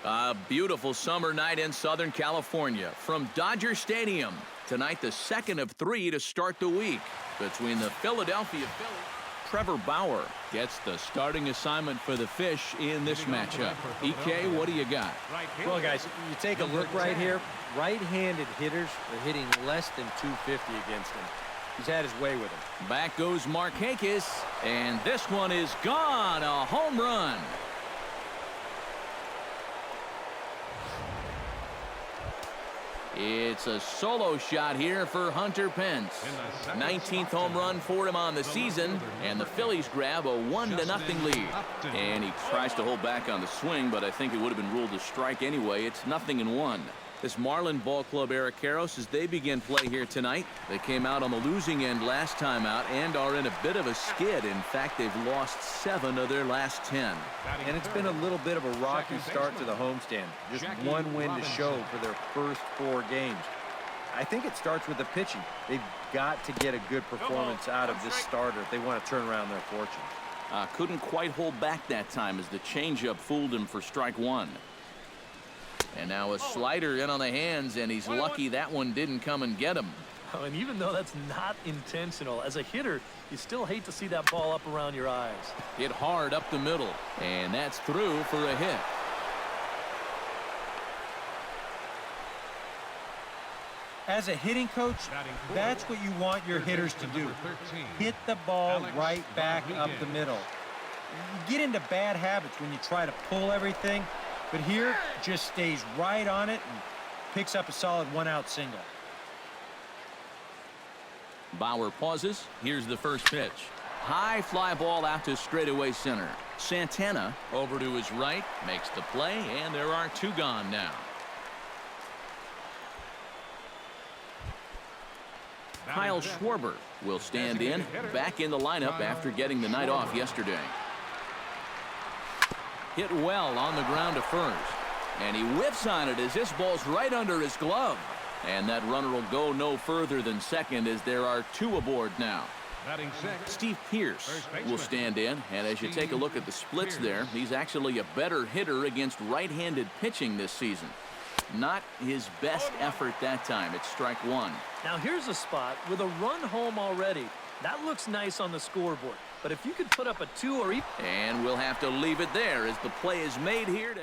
A beautiful summer night in Southern California from Dodger Stadium. Tonight, the second of 3 to start the week between the Philadelphia Phillies. Trevor Bauer gets the starting assignment for the Fish in this matchup. EK, what do you got? Well, guys, you take a look right here. Right-handed hitters are hitting less than 250 against him. He's had his way with him. Back goes Markakis, and this one is gone. A home run. It's a solo shot here for Hunter Pence. 19th home run for him on the season, and the Phillies grab a 1-0 lead. And he tries to hold back on the swing, but I think it would have been ruled a strike anyway. It's 0-1. This Marlin ball club, Eric Karros, as they begin play here tonight. They came out on the losing end last time out and are in a bit of a skid. In fact, they've lost 7 of their last 10. And it's been a little bit of a rocky start to the homestand. Just one win to show for their first 4 games. I think it starts with the pitching. They've got to get a good performance out of this starter if they want to turn around their fortunes. Couldn't quite hold back that time as the changeup fooled him for strike 1. And now a slider in on the hands, and he's lucky that one didn't come and get him. Oh, and even though that's not intentional, as a hitter, you still hate to see that ball up around your eyes. Hit hard up the middle, and that's through for a hit. As a hitting coach, that's what you want your hitters to do. Hit the ball right back up the middle. You get into bad habits when you try to pull everything. But here, just stays right on it and picks up a solid 1-out single. Bauer pauses. Here's the first pitch. High fly ball out to straightaway center. Santana over to his right, makes the play, and there are 2 gone now. Kyle Schwarber will stand in, back in the lineup after getting the night off yesterday. Hit well on the ground to first. And he whiffs on it as this ball's right under his glove. And that runner will go no further than second as there are 2 aboard now. Steve Pearce will stand in. And as you take a look at the splits there, he's actually a better hitter against right-handed pitching this season. Not his best effort that time. It's strike 1. Now here's a spot with a run home already. That looks nice on the scoreboard. But if you could put up a 2 or even... And we'll have to leave it there as the play is made here.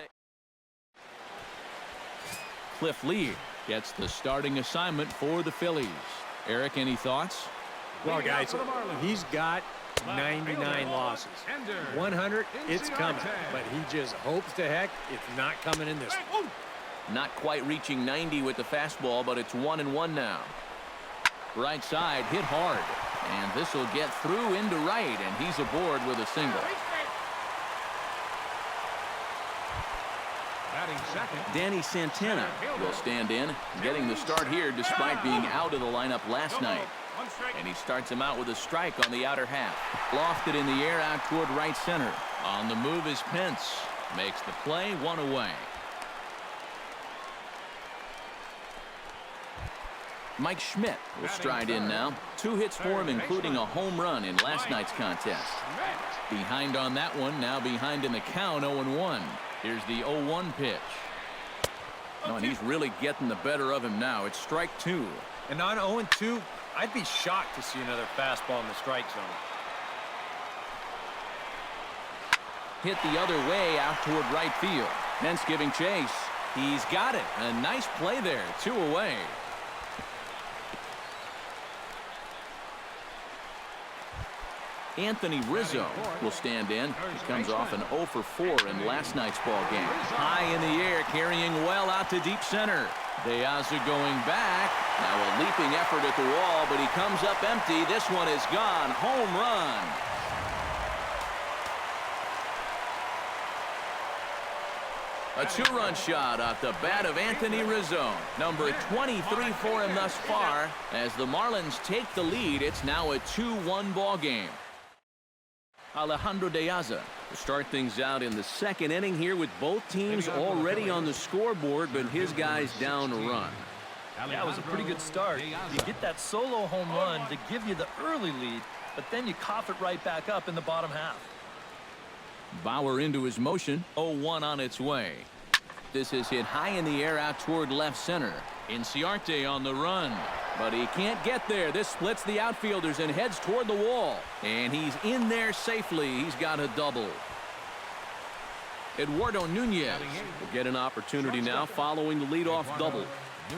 Cliff Lee gets the starting assignment for the Phillies. Eric, any thoughts? Well, guys, he's got 99 losses. 100, it's coming. But he just hopes to heck it's not coming in this one. Not quite reaching 90 with the fastball, but it's 1-1 now. Right side, hit hard. And this will get through into right, and he's aboard with a single. Danny Santana will stand in, getting the start here despite being out of the lineup last night. And he starts him out with a strike on the outer half. Lofted in the air out toward right center. On the move is Pence. Makes the play, 1 away. Mike Schmidt will stride in now. 2 hits for him, including a home run in last night's contest. Behind on that one, now behind in the count, 0-1. Here's the 0-1 pitch. Oh, and he's really getting the better of him now. It's strike 2. And on 0-2, I'd be shocked to see another fastball in the strike zone. Hit the other way out toward right field. Pence giving chase. He's got it. A nice play there. 2 away. Anthony Rizzo will stand in. He comes off an 0 for 4 in last night's ball game. High in the air, carrying well out to deep center. De Lazza going back. Now a leaping effort at the wall, but he comes up empty. This one is gone. Home run. A 2-run shot off the bat of Anthony Rizzo. Number 23 for him thus far. As the Marlins take the lead, it's now a 2-1 ball game. Alejandro De Lazza to start things out in the second inning here with both teams already on the scoreboard, but his guys down a run. Yeah, it was a pretty good start. You get that solo home run to give you the early lead, but then you cough it right back up in the bottom half. Bauer into his motion. 0-1 on its way. This is hit high in the air out toward left center. Inciarte on the run, but he can't get there. This splits the outfielders and heads toward the wall. And he's in there safely. He's got a double. Eduardo Nunez will get an opportunity now following the leadoff double.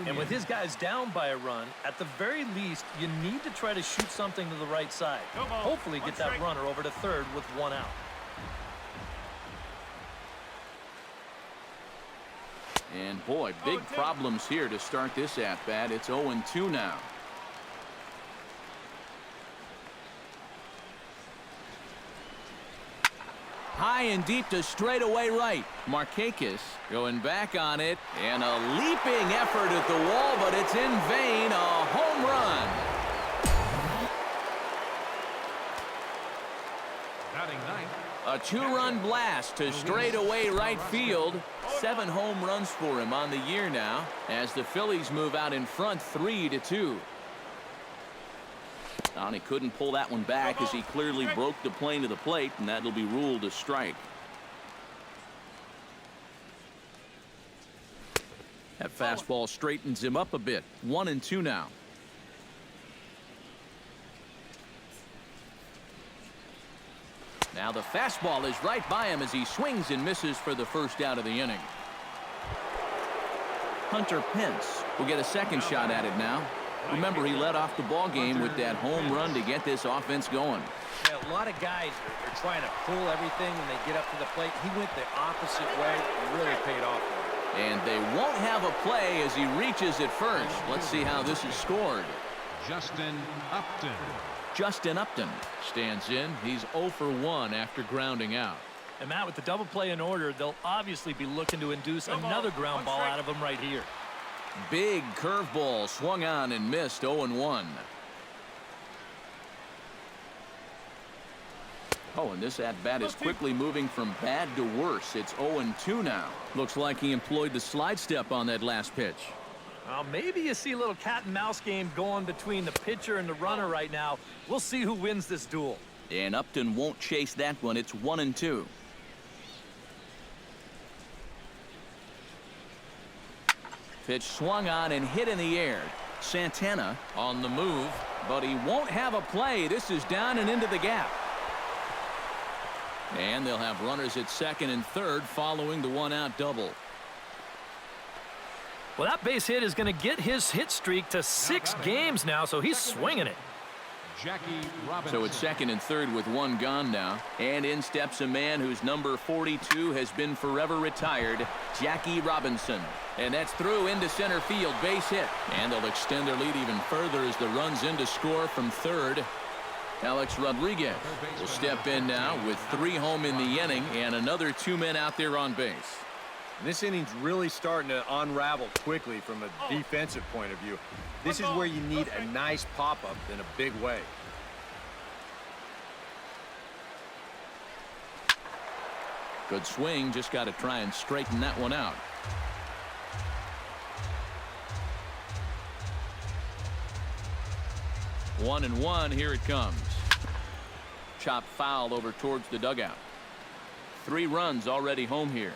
And with his guys down by a run, at the very least, you need to try to shoot something to the right side. Hopefully get that runner over to third with one out. And boy, big problems here to start this at-bat. It's 0-2 now. High and deep to straightaway right. Markakis going back on it, and a leaping effort at the wall, but it's in vain. A home run. A two-run blast to straightaway right field. 7 home runs for him on the year now as the Phillies move out in front 3-2. And he couldn't pull that one back as he clearly broke the plane to the plate, and that'll be ruled a strike. That fastball straightens him up a bit. 1-2 now. Now the fastball is right by him as he swings and misses for the first out of the inning. Hunter Pence will get a second shot at it now. Remember, he led off the ball game with that home run to get this offense going. Yeah, a lot of guys are trying to pull everything when they get up to the plate. He went the opposite way and really paid off for him. And they won't have a play as he reaches it first. Let's see how this is scored. Justin Upton stands in. He's 0 for 1 after grounding out. And Matt, with the double play in order, they'll obviously be looking to induce another ground ball out of him right here. Big curveball swung on and missed. 0-1. Oh, and this at-bat is quickly moving from bad to worse. It's 0-2 now. Looks like he employed the slide step on that last pitch. Well, maybe you see a little cat and mouse game going between the pitcher and the runner right now. We'll see who wins this duel. And Upton won't chase that one. It's 1-2. Pitch swung on and hit in the air. Santana on the move, but he won't have a play. This is down and into the gap. And they'll have runners at second and third following the one-out double. Well, that base hit is going to get his hit streak to 6 games now, so he's swinging it. So it's second and third with one gone now. And in steps a man whose number 42 has been forever retired, Jackie Robinson. And that's through into center field, base hit. And they'll extend their lead even further as the run's in to score from third. Alex Rodriguez will step in now with 3 home in the inning and another 2 men out there on base. This inning's really starting to unravel quickly from a defensive point of view. This is where you need a nice pop-up in a big way. Good swing, just got to try and straighten that one out. One and one, here it comes. Chop foul over towards the dugout. 3 runs already home here.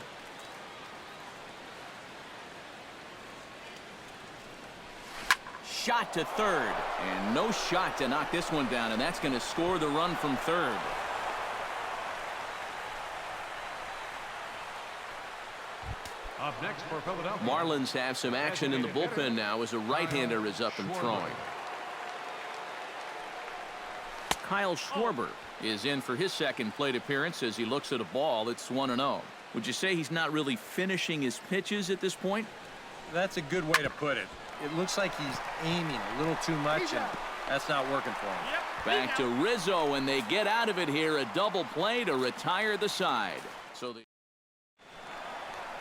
Shot to third, and no shot to knock this one down, and that's going to score the run from third. Up next for Philadelphia. Marlins have some action in the bullpen now as a right-hander is up and throwing. Kyle Schwarber is in for his second plate appearance as he looks at a ball that's 1-0. Would you say he's not really finishing his pitches at this point? That's a good way to put it. It looks like he's aiming a little too much, and that's not working for him. Back to Rizzo, and they get out of it here. A double play to retire the side. So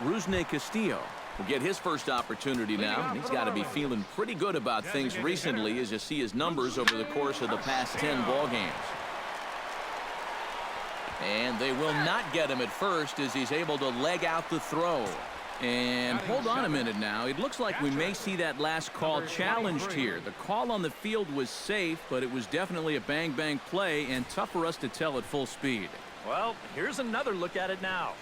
Rusney Castillo will get his first opportunity now. He's got to be feeling pretty good about things recently as you see his numbers over the course of the past 10 ball games. And they will not get him at first as he's able to leg out the throw. And hold on a minute now. It looks like we may see that last call challenged here. The call on the field was safe, but it was definitely a bang-bang play and tough for us to tell at full speed. Well, here's another look at it now.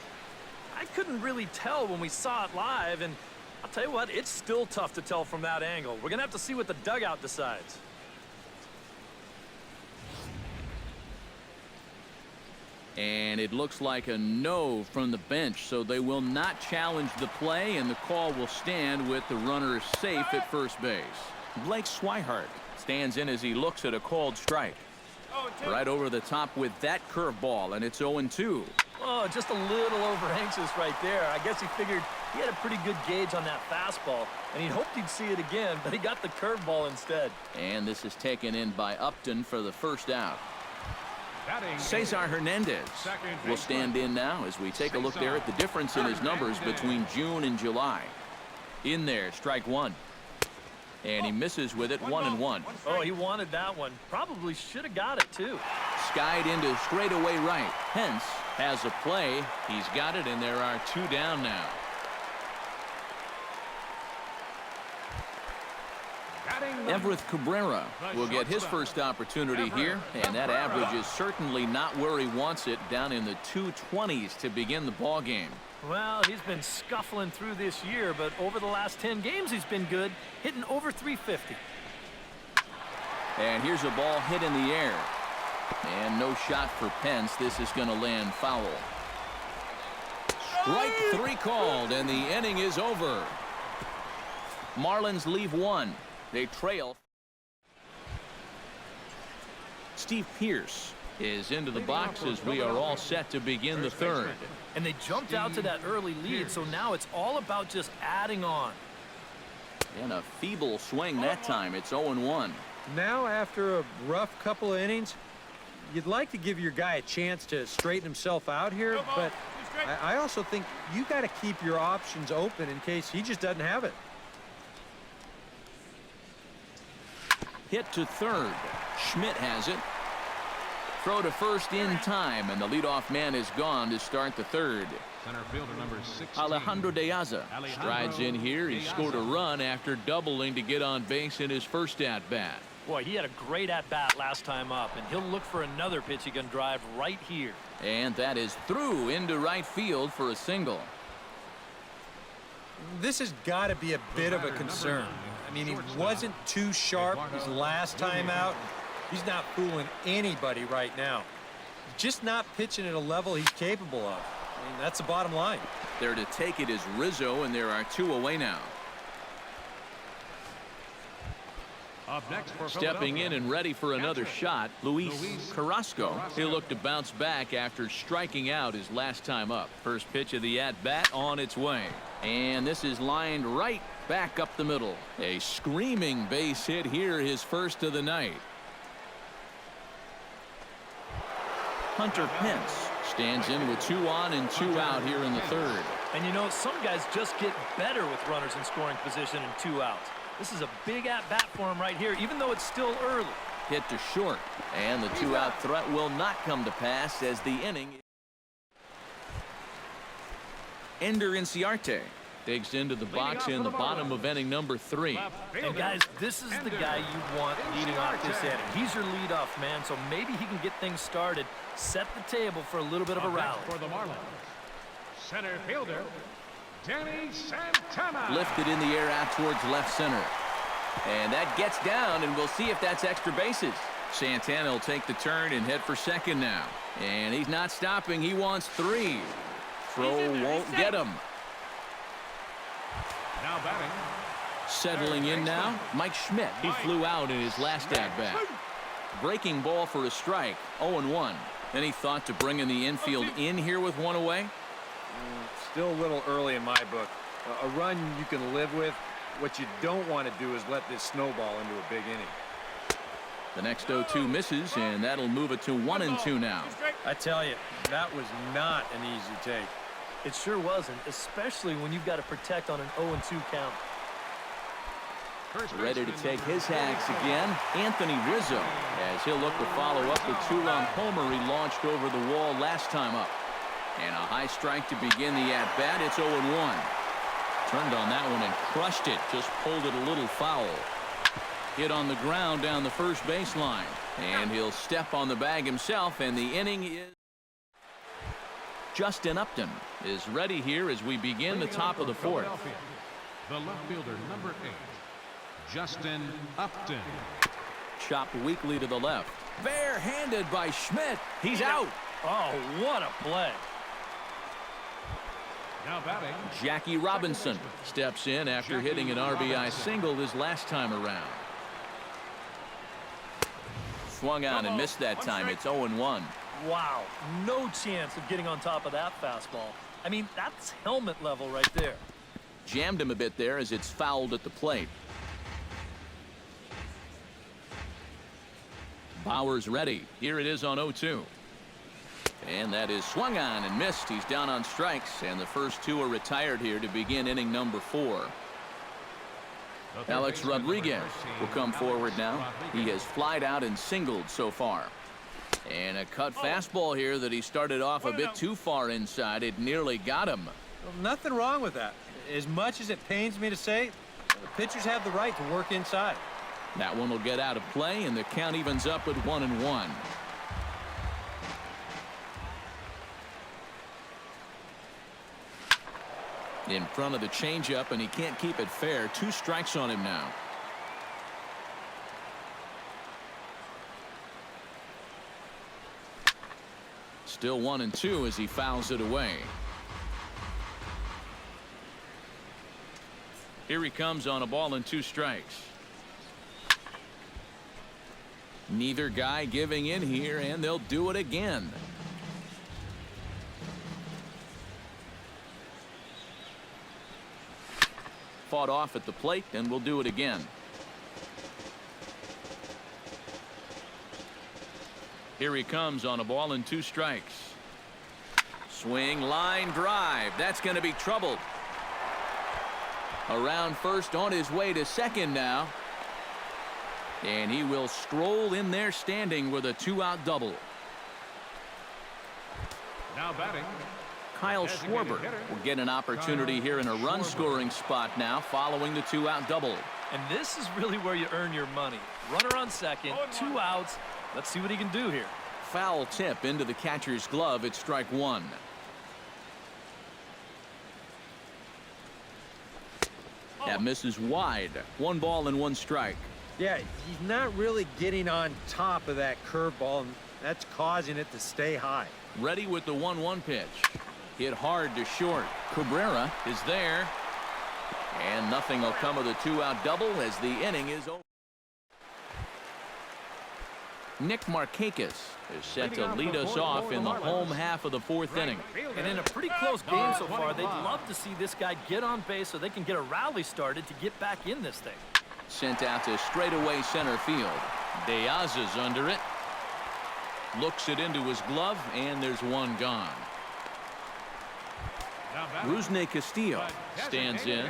I couldn't really tell when we saw it live, and I'll tell you what, it's still tough to tell from that angle. We're going to have to see what the dugout decides. And it looks like a no from the bench, so they will not challenge the play, and the call will stand with the runner safe at first base. Blake Schweihert stands in as he looks at a called strike. Right over the top with that curveball, and it's 0-2. Oh, just a little over anxious right there. I guess he figured he had a pretty good gauge on that fastball, and he hoped he'd see it again, but he got the curveball instead. And this is taken in by Upton for the first out. Cesar Hernandez will stand in now as we take a look there at the difference in his numbers between June and July. In there, strike one. And he misses with it, 1-1. Oh, he wanted that one. Probably should have got it, too. Skied into straightaway right. Pence has a play. He's got it, and there are 2 down now. Everett Cabrera will get his first opportunity here, and that average is certainly not where he wants it, down in the 220s to begin the ball game. Well, he's been scuffling through this year, but over the last 10 games he's been good, hitting over 350. And here's a ball hit in the air. And no shot for Pence. This is going to land foul. Strike 3 called, and the inning is over. Marlins leave 1. They trail. Steve Pearce is into the box as we are all set to begin the third. And they jumped out to that early lead, so now it's all about just adding on. And a feeble swing that time. It's 0-1. Now, after a rough couple of innings, you'd like to give your guy a chance to straighten himself out here, but I also think you got to keep your options open in case he just doesn't have it. Hit to third. Schmidt has it. Throw to first in time, and the leadoff man is gone to start the third. Center fielder number 16. Alejandro De Lazza strides in here. He scored a run after doubling to get on base in his first at-bat. Boy, he had a great at-bat last time up, and he'll look for another pitch he can drive right here. And that is through into right field for a single. This has got to be a bit of a concern. I mean, he wasn't too sharp his last time out. He's not fooling anybody right now. Just not pitching at a level he's capable of. I mean, that's the bottom line. There to take it is Rizzo, and there are 2 away now. Up next for Stepping in and ready for another shot, Luis Carrasco. He'll look to bounce back after striking out his last time up. First pitch of the at-bat on its way. And this is lined right back up the middle. A screaming base hit here, his first of the night. Hunter Pence stands in with 2 on and 2 out here in the third. And you know, some guys just get better with runners in scoring position and 2 outs. This is a big at-bat for him right here, even though it's still early. Hit to short, and the 2-out threat will not come to pass as the inning. Ender Inciarte digs into the box in the bottom of inning number 3. And guys, this is the guy you want leading off this inning. He's your leadoff man, so maybe he can get things started, set the table for a little bit of a rally. For the Marlins, center fielder Danny Santana. Lifted in the air out towards left center. And that gets down, and we'll see if that's extra bases. Santana will take the turn and head for second now. And he's not stopping. He wants 3. Throw won't get him. Now batting. Settling in now, Mike Schmidt. He flew out in his last at-bat. Breaking ball for a strike, 0-1. Any thought to bringing the infield in here with 1 away? Still a little early in my book. A run you can live with. What you don't want to do is let this snowball into a big inning. The next 0-2 misses, and that'll move it to 1-2 now. I tell you, that was not an easy take. It sure wasn't, especially when you've got to protect on an 0-2 count. Ready to take his hacks again, Anthony Rizzo, as he'll look to follow up the 2-run homer he launched over the wall last time up. And a high strike to begin the at-bat. It's 0-1. Turned on that one and crushed it. Just pulled it a little foul. Hit on the ground down the first baseline. And he'll step on the bag himself, and the inning is... Justin Upton is ready here as we begin the top of the fourth. The left fielder, number 8, Justin Upton. Chopped weakly to the left. Barehanded by Schmidt. He's out. Oh, what a play. Now batting, Jackie Robinson steps in after hitting an RBI single his last time around. Swung on and missed that time. It's 0-1. Wow, no chance of getting on top of that fastball. I mean, that's helmet level right there. Jammed him a bit there as it's fouled at the plate. Bauer's ready. Here it is on 0-2. And that is swung on and missed. He's down on strikes, and the first two are retired here to begin inning number 4. Alex Rodriguez will come forward now. He has flied out and singled so far. And a cut fastball here that he started off a bit too far inside. It nearly got him. Well, nothing wrong with that. As much as it pains me to say, the pitchers have the right to work inside. That one will get out of play, and the count evens up at 1-1. In front of the changeup, and he can't keep it fair. 2 strikes on him now. Still 1-2 as he fouls it away. Here he comes on a ball and 2 strikes. Neither guy giving in here, and they'll do it again. Fought off at the plate, and we'll do it again. Here he comes on a ball and 2 strikes. Swing, line drive. That's going to be troubled. Around first, on his way to second now. And he will stroll in there standing with a 2-out double. now batting, Kyle Schwarber will get an opportunity here in a run-scoring spot now following the 2-out double. And this is really where you earn your money. Runner on second, 2 outs. Let's see what he can do here. Foul tip into the catcher's glove. It's strike 1. That misses wide. 1 ball and 1 strike. Yeah, he's not really getting on top of that curveball, and that's causing it to stay high. Ready with the 1-1 pitch. Hit hard to short. Cabrera is there. And nothing will come of the 2-out double as the inning is over. Nick Markakis is set to lead us off in the home half of the 4th inning. And in a pretty close game so far, they'd love to see this guy get on base so they can get a rally started to get back in this thing. Sent out to straightaway center field. De Lazza's under it. Looks it into his glove, and there's 1 gone. Rusney Castillo stands in.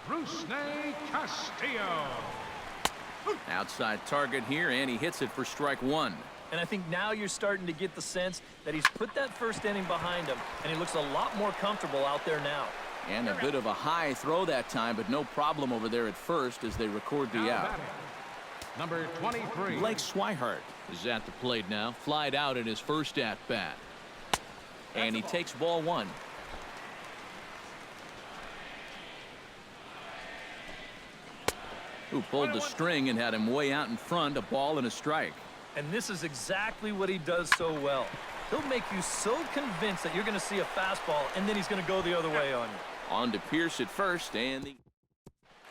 Rusney Castillo. Outside target here, and he hits it for strike 1. And I think now you're starting to get the sense that he's put that first inning behind him, and he looks a lot more comfortable out there now. And a bit of a high throw that time, but no problem over there at first as they record the out. Number 23. Blake Schweihert is at the plate now. Flied out in his first at-bat. And he takes ball 1. Who pulled the string and had him way out in front, a ball and a strike. And this is exactly what he does so well. He'll make you so convinced that you're going to see a fastball, and then he's going to go the other way on you. On to Pierce at first, and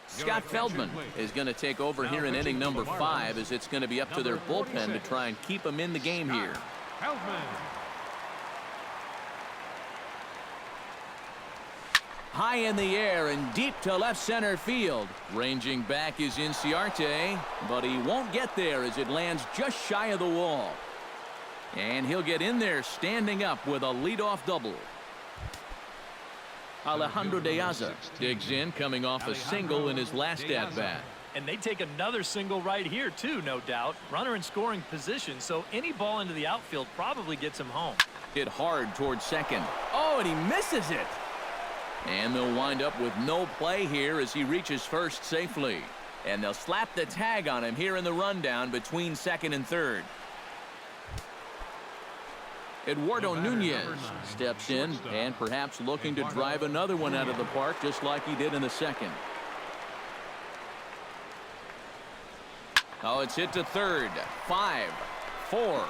Scott Feldman is going to take over here in inning number 5 as it's going to be up to their bullpen to try and keep him in the game here. Feldman. High in the air and deep to left center field. Ranging back is Inciarte, but he won't get there as it lands just shy of the wall. And he'll get in there standing up with a leadoff double. Alejandro De Lazza digs in, coming off a single in his last at-bat. And they take another single right here, too, no doubt. Runner in scoring position, so any ball into the outfield probably gets him home. Hit hard towards second. Oh, and he misses it. And they'll wind up with no play here as he reaches first safely. And they'll slap the tag on him here in the rundown between second and third. Eduardo Nunez steps in and perhaps looking to drive another one out of the park just like he did in the second. Oh, it's hit to third. 5, 4,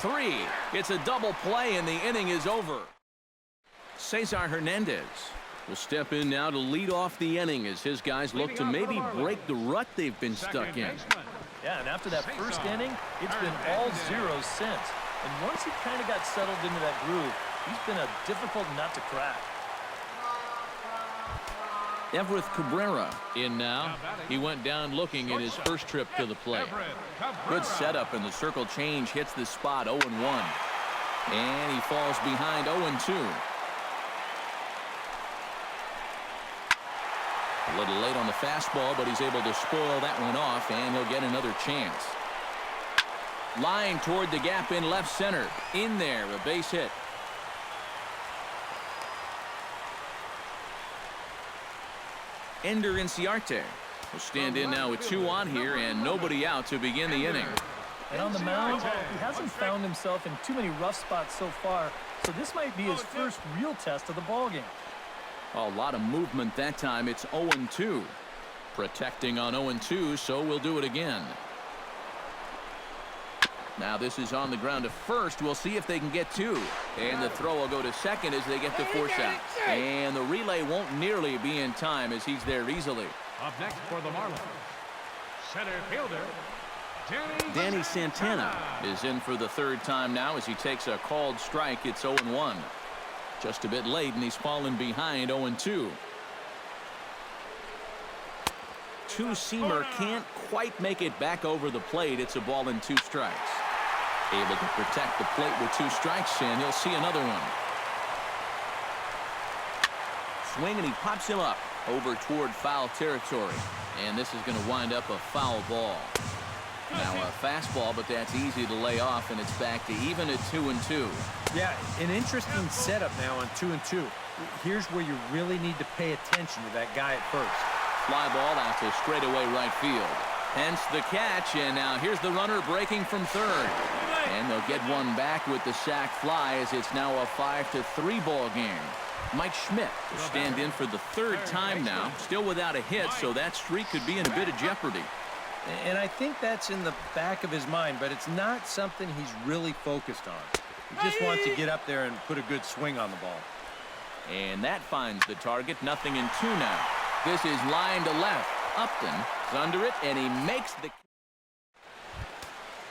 3. It's a double play and the inning is over. Cesar Hernandez will step in now to lead off the inning as his guys look to maybe break the rut they've been stuck in. Yeah, and after that first inning, it's been all zeros since. And once he kind of got settled into that groove, he's been a difficult nut to crack. Everett Cabrera in now. He went down looking in his first trip to the plate. Good setup, and the circle change hits the spot 0-1. And he falls behind 0-2. A little late on the fastball, but he's able to spoil that one off, and he'll get another chance. Line toward the gap in left center. In there, a base hit. Ender Inciarte will stand in now with 2 on here and nobody out to begin the inning. And on the mound, he hasn't found himself in too many rough spots so far, so this might be his first real test of the ballgame. A lot of movement that time. It's 0-2. Protecting on 0-2, so we'll do it again. Now this is on the ground to first. We'll see if they can get 2. And the throw will go to second as they get the force out. And the relay won't nearly be in time as he's there easily. Up next for the Marlins, center fielder, Danny Santana is in for the 3rd time now as he takes a called strike. It's 0-1. Just a bit late, and he's fallen behind 0-2. Two-seamer can't quite make it back over the plate. It's a ball and 2 strikes. Able to protect the plate with 2 strikes, and he'll see another one. Swing, and he pops him up over toward foul territory. And this is going to wind up a foul ball. Now a fastball, but that's easy to lay off, and it's back to even at 2-2. Yeah, an interesting setup now on 2-2. Here's where you really need to pay attention to that guy at first. Fly ball out to straightaway right field. Hence the catch, and now here's the runner breaking from third. And they'll get one back with the sac fly as it's now a 5-3 ball game. Mike Schmidt will stand in for the 3rd time now, still without a hit, so that streak could be in a bit of jeopardy. And I think that's in the back of his mind, but it's not something he's really focused on. He just wants to get up there and put a good swing on the ball. And that finds the target. 0-2 now. This is line to left. Upton is under it, and he makes the...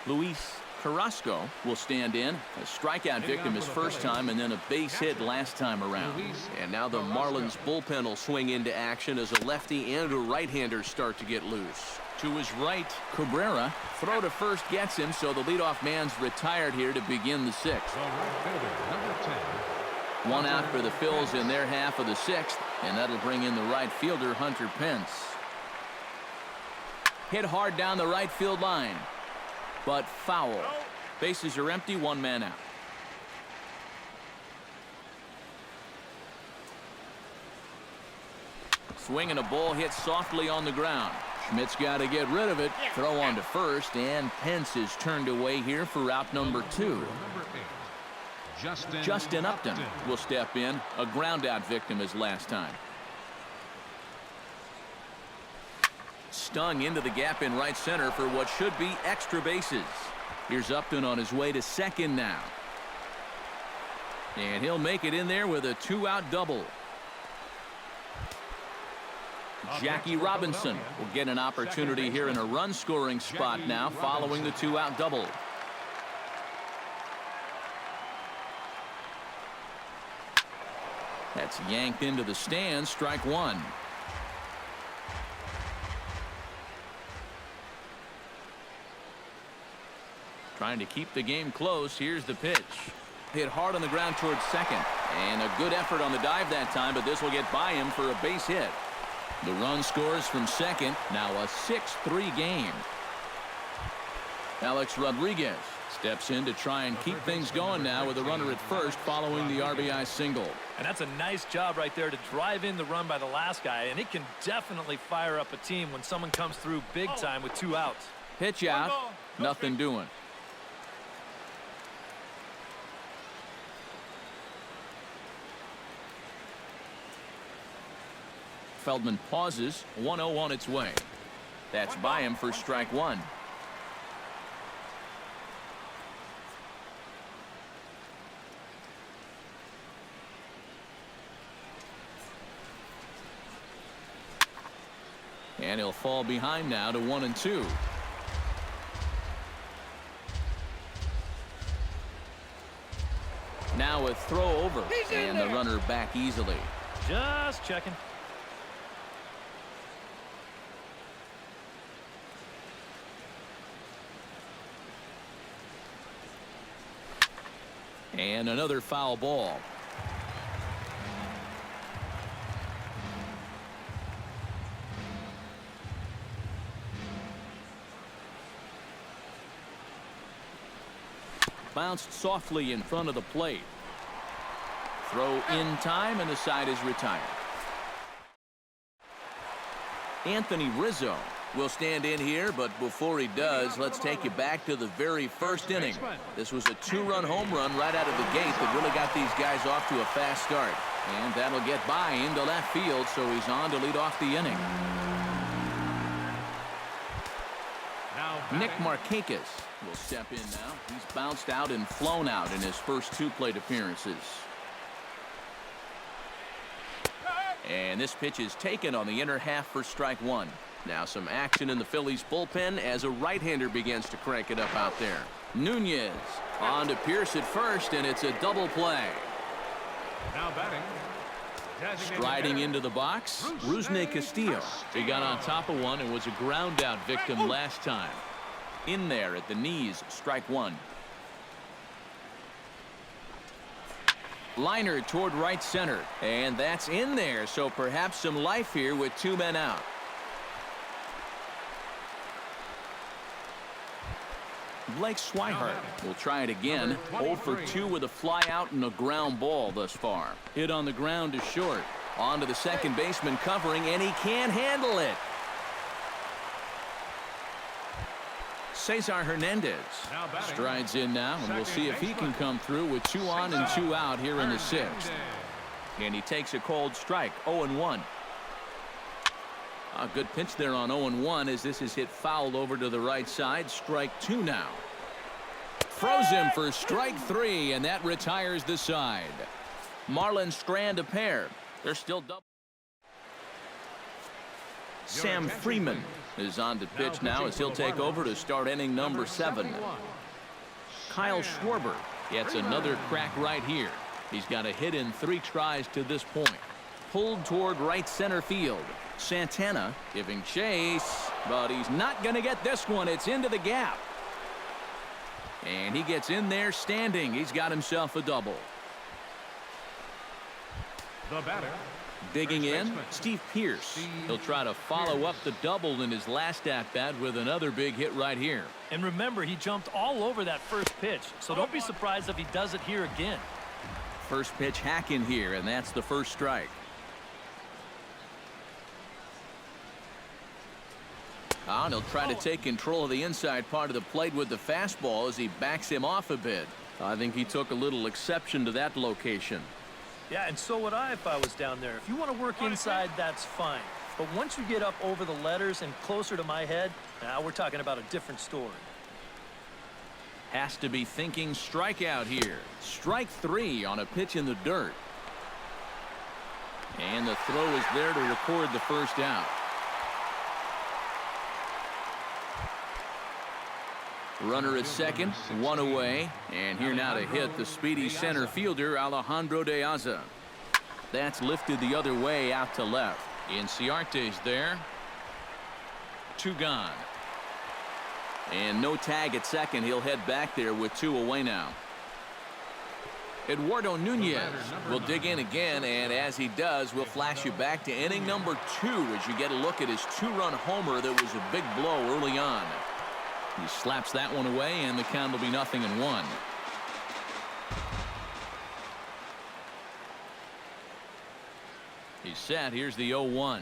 Luis Carrasco will stand in. A strikeout victim his first time, and then a base hit last time around. And now the Marlins bullpen will swing into action as a lefty and a right-hander start to get loose. To his right, Cabrera. Throw to first gets him, so the leadoff man's retired here to begin the 6th. the right fielder, number 10. 1 out for the Phillies in their half of the 6th, and that'll bring in the right fielder, Hunter Pence. Hit hard down the right field line, but foul. Bases are empty, 1 man out. Swing and a ball hit softly on the ground. Schmidt's got to get rid of it. Throw on to first, and Pence is turned away here for out number 2. Justin Upton will step in. A ground-out victim his last time. Stung into the gap in right center for what should be extra bases. Here's Upton on his way to second now. And he'll make it in there with a 2-out double. Jackie Robinson will get an opportunity here in a run-scoring spot now following the 2-out double. That's yanked into the stands. Strike 1. Trying to keep the game close. Here's the pitch. Hit hard on the ground towards second. And a good effort on the dive that time, but this will get by him for a base hit. The run scores from second. Now a 6-3 game. Alex Rodriguez steps in to try and keep things going now with a runner at first following the RBI single. And that's a nice job right there to drive in the run by the last guy, and it can definitely fire up a team when someone comes through big time with 2 outs. Pitch out. Nothing doing. Feldman pauses. 1-0 on its way. That's by him for strike one. And he'll fall behind now to 1-2. Now a throw over, and the runner back easily. Just checking. And another foul ball. Bounced softly in front of the plate. Throw in time, and the side is retired. Anthony Rizzo will stand in here, but before he does, let's take you back to the very first inning. This was a two-run home run right out of the gate that really got these guys off to a fast start. And that'll get by into left field, so he's on to lead off the inning. Nick Markakis will step in now. He's bounced out and flown out in his first two plate appearances. And this pitch is taken on the inner half for strike one. Now some action in the Phillies bullpen as a right-hander begins to crank it up out there. Nunez on to Pierce at first, and it's a double play. Now batting. Striding into the box, Rusney Castillo. He got on top of one and was a ground-out victim last time. In there at the knees, strike one. Liner toward right center, and that's in there, so perhaps some life here with two men out. Blake Schweihert will try it again. 0 for 2 with a fly out and a ground ball thus far. Hit on the ground to short. On to the second baseman covering, and he can't handle it. Cesar Hernandez strides in now, and we'll see if he can come through with 2 on and 2 out here in the 6th. And he takes a cold strike, 0-1. A good pitch there on 0-1 as this is hit foul over to the right side. Strike 2 now. Throws him for strike 3, and that retires the side. Marlins strand a pair. They're still double. Sam Freeman is on to pitch now as he'll take over to start inning number 7. Kyle Schwarber gets another crack right here. He's got a hit in 3 tries to this point. Pulled toward right center field. Santana giving chase, but he's not going to get this one. It's into the gap. And he gets in there standing. He's got himself a double. The batter. Digging in, Steve Pierce. He'll try to follow up the double in his last at-bat with another big hit right here. And remember, he jumped all over that first pitch, so don't be surprised if he does it here again. First pitch hack in here, and that's the first strike. And he'll try to take control of the inside part of the plate with the fastball as he backs him off a bit. I think he took a little exception to that location. Yeah, and so would I if I was down there. If you want to work inside, that's fine. But once you get up over the letters and closer to my head, now we're talking about a different story. Has to be thinking strikeout here. Strike 3 on a pitch in the dirt. And the throw is there to record the first out. Runner at second, 1 away, and here now to hit the speedy center fielder Alejandro De Lazza. That's lifted the other way out to left. Inciarte's there. 2 gone. And no tag at second. He'll head back there with 2 away now. Eduardo Nunez will dig in again, and as he does, we'll flash you back to inning number 2 as you get a look at his 2-run homer that was a big blow early on. He slaps that one away, and the count will be 0-1. He's set. Here's the 0-1.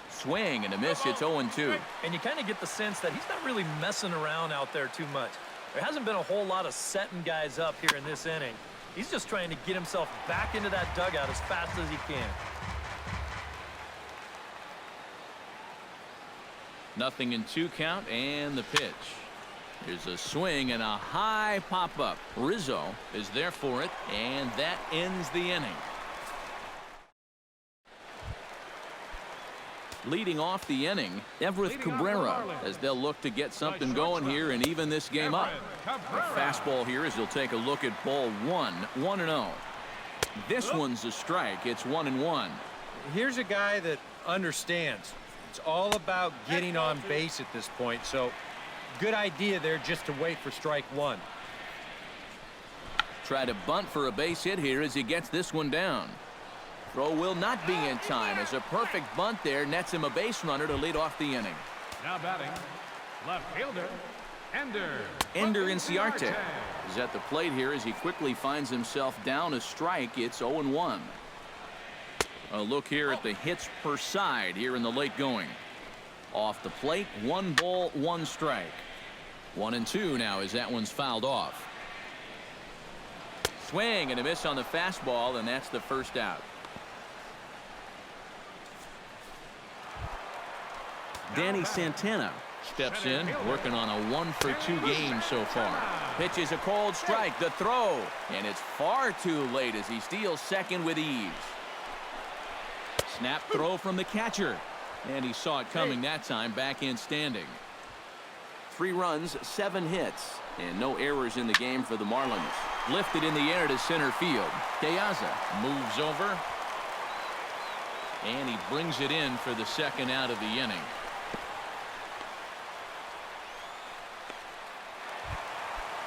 Swing and a miss. It's 0-2. And you kind of get the sense that he's not really messing around out there too much. There hasn't been a whole lot of setting guys up here in this inning. He's just trying to get himself back into that dugout as fast as he can. 0-2 count and the pitch. Here's a swing and a high pop-up. Rizzo is there for it, and that ends the inning. Leading off the inning, Everett Cabrera, as they'll look to get something going here and even this game up. The fastball here as he'll take a look at ball 1, 1-0. This one's a strike. It's 1-1. Here's a guy that understands. It's all about getting on base at this point, so good idea there just to wait for strike 1. Try to bunt for a base hit here as he gets this one down. Throw will not be in time as a perfect bunt there nets him a base runner to lead off the inning. Now batting, left fielder, Ender Inciarte is at the plate here as he quickly finds himself down a strike. It's 0-1. A look here at the hits per side here in the late going. Off the plate, 1 ball, 1 strike. 1-2 now as that one's fouled off. Swing and a miss on the fastball, and that's the first out. Danny Santana steps in, working on a 1-for-2 game so far. Pitches a cold strike. The throw, and it's far too late as he steals second with ease. Snap throw from the catcher, and he saw it coming that time. Back in standing. 3 runs, 7 hits, and no errors in the game for the Marlins. Lifted in the air to center field. De Lazza moves over, and he brings it in for the second out of the inning.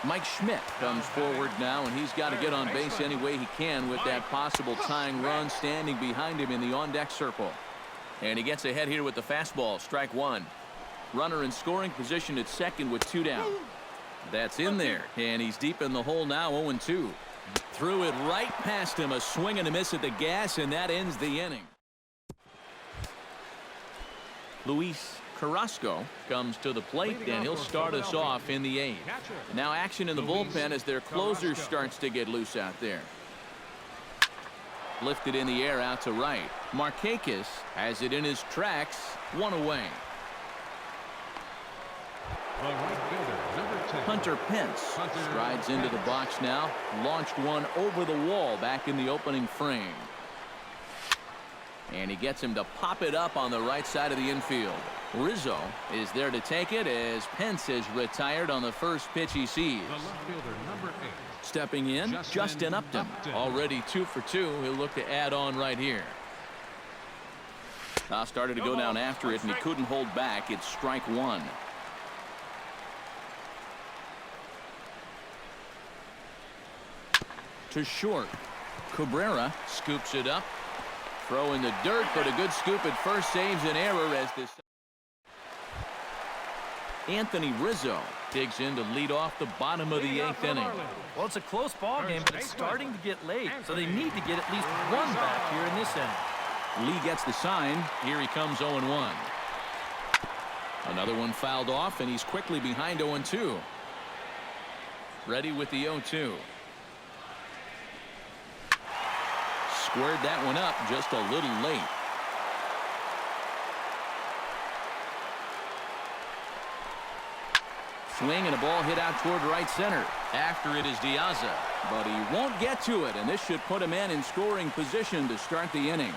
Mike Schmidt comes forward now, and he's got to get on base any way he can with that possible tying run standing behind him in the on-deck circle. And he gets ahead here with the fastball. Strike 1. Runner in scoring position at second with 2 down. That's in there, and he's deep in the hole now. 0-2. Threw it right past him. A swing and a miss at the gas, and that ends the inning. Luis Carrasco comes to the plate, and he'll start us off in the 8th. Now action in the bullpen as their closer starts to get loose out there. Lifted in the air out to right. Markakis has it in his tracks. 1 away. Hunter Pence strides into the box now. Launched one over the wall back in the opening frame. And he gets him to pop it up on the right side of the infield. Rizzo is there to take it as Pence is retired on the first pitch he sees. Stepping in, Justin Upton. Already 2 for 2. He'll look to add on right here. Started to go down after it, and he couldn't hold back. It's strike 1. To short. Cabrera scoops it up. Throw in the dirt, but a good scoop at first saves an error as this. Anthony Rizzo digs in to lead off the bottom of the 8th inning. Well, it's a close ball game, but it's starting to get late, so they need to get at least 1 back here in this inning. Lee gets the sign. Here he comes 0-1. Another one fouled off, and he's quickly behind 0-2. Ready with the 0-2. Squared that one up just a little late. Swing and a ball hit out toward right center. After it is De Lazza, but he won't get to it, and this should put him in scoring position to start the inning.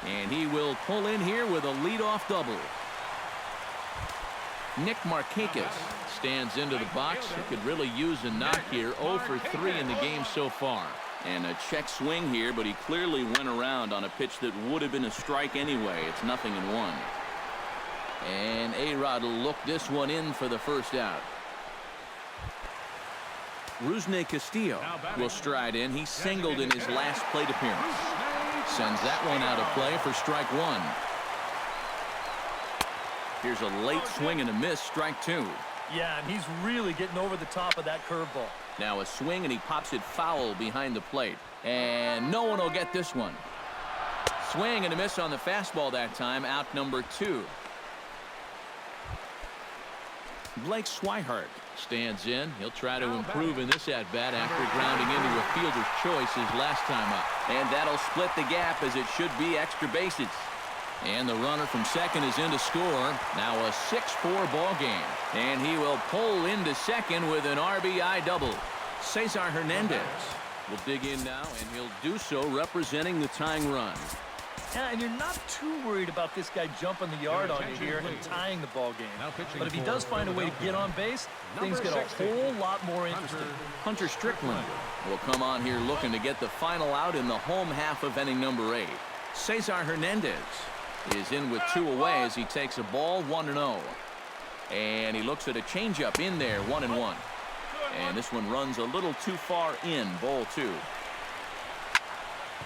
And he will pull in here with a leadoff double. Nick Markakis stands into the box. He could really use a knock here. 0 for 3 in the game so far. And a check swing here, but he clearly went around on a pitch that would have been a strike anyway. It's 0-1. And A-Rod will look this one in for the first out. Rusney Castillo will stride in. He singled in his last plate appearance. Sends that one out of play for strike 1. Here's a late swing and a miss. Strike 2. Yeah, and he's really getting over the top of that curveball. Now a swing, and he pops it foul behind the plate. And no one will get this one. Swing and a miss on the fastball that time. Out number 2. Blake Schweihert stands in. He'll try to improve in this at-bat after grounding into a fielder's choice his last time up. And that'll split the gap as it should be extra bases. And the runner from second is in to score. Now a 6-4 ball game. And he will pull into second with an RBI double. Cesar Hernandez will dig in now, and he'll do so representing the tying run. Yeah, and you're not too worried about this guy jumping the yard on you here and tying the ball game. But if he does find a way to get on base, things get a whole lot more interesting. Hunter Strickland will come on here looking to get the final out in the home half of inning number 8. Cesar Hernandez is in with 2 away as he takes a ball 1-0. And he looks at a changeup in there, 1-1. And this one runs a little too far in, ball 2.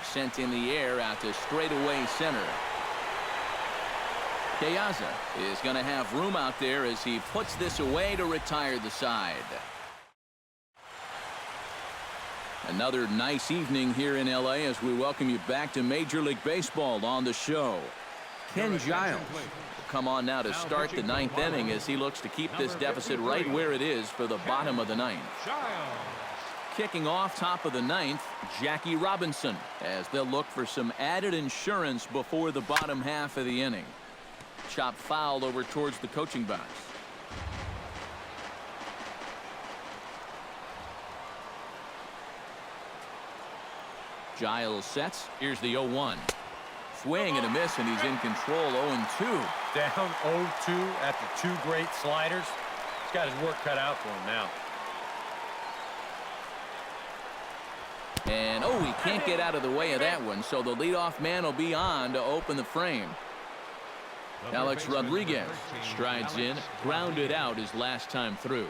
Sent in the air out to straightaway center. De Lazza is going to have room out there as he puts this away to retire the side. Another nice evening here in LA as we welcome you back to Major League Baseball on the show. Ken Giles will come on now to start the 9th inning as he looks to keep this deficit right where it is for the bottom of the 9th. Kicking off top of the 9th, Jackie Robinson, as they'll look for some added insurance before the bottom half of the inning. Chop foul over towards the coaching box. Giles sets. Here's the 0-1. Swing and a miss, and he's in control. 0-2. Down 0-2 after 2 great sliders. He's got his work cut out for him now. And, he can't get out of the way of that one, so the leadoff man will be on to open the frame. Alex Rodriguez strides in, grounded out his last time through.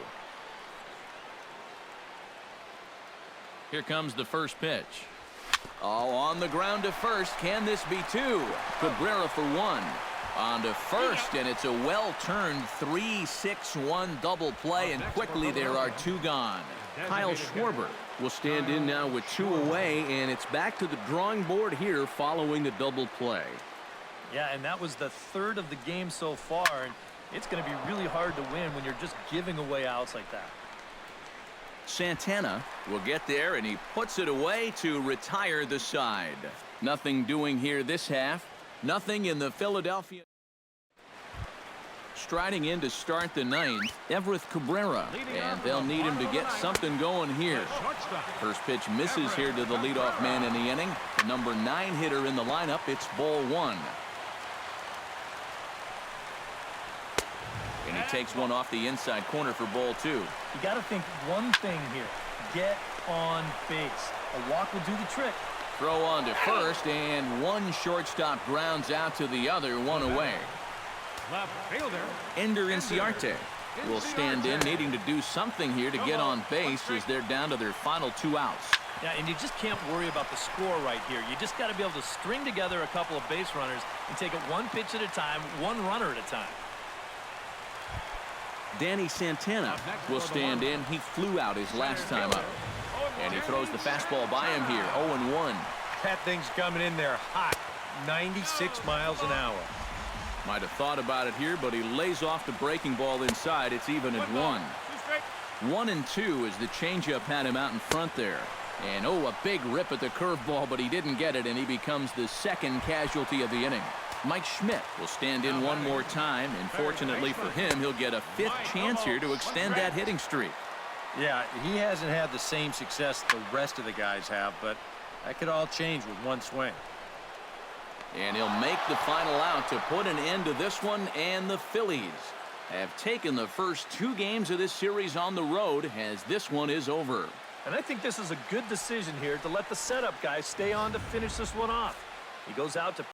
Here comes the first pitch. On the ground to first. Can this be 2? Cabrera for 1. On to first, and it's a well-turned 3-6-1 double play, and quickly there are 2 gone. Kyle Schwarber will stand in now with 2 away, and it's back to the drawing board here following the double play. Yeah, and that was the 3rd of the game so far, and it's going to be really hard to win when you're just giving away outs like that. Santana will get there, and he puts it away to retire the side. Nothing doing here this half. Nothing in the Philadelphia. Striding in to start the 9th, Everett Cabrera, and they'll need him to get something going here. First pitch misses here to the leadoff man in the inning. The number 9 hitter in the lineup. It's ball 1. And he takes one off the inside corner for ball 2. You got to think one thing here. Get on base. A walk will do the trick. Throw on to first, and one shortstop grounds out to the other, 1 away. Left fielder Ender Inciarte will stand in, needing to do something here to get on base as they're down to their final 2 outs. Yeah, and you just can't worry about the score right here. You just got to be able to string together a couple of base runners and take it 1 pitch at a time, 1 runner at a time. Danny Santana will stand in. He flew out his last time up. And he throws the fastball by him here, 0-1. That thing's coming in there hot, 96 miles an hour. Might have thought about it here, but he lays off the breaking ball inside. It's even at 1. 1-2 as the changeup had him out in front there. And a big rip at the curveball, but he didn't get it, and he becomes the 2nd casualty of the inning. Mike Schmidt will stand in one more time, and fortunately for him, he'll get a 5th chance here to extend that hitting streak. Yeah, he hasn't had the same success the rest of the guys have, but that could all change with 1 swing. And he'll make the final out to put an end to this one, and the Phillies have taken the first 2 games of this series on the road as this one is over. And I think this is a good decision here to let the setup guy stay on to finish this one off. He goes out to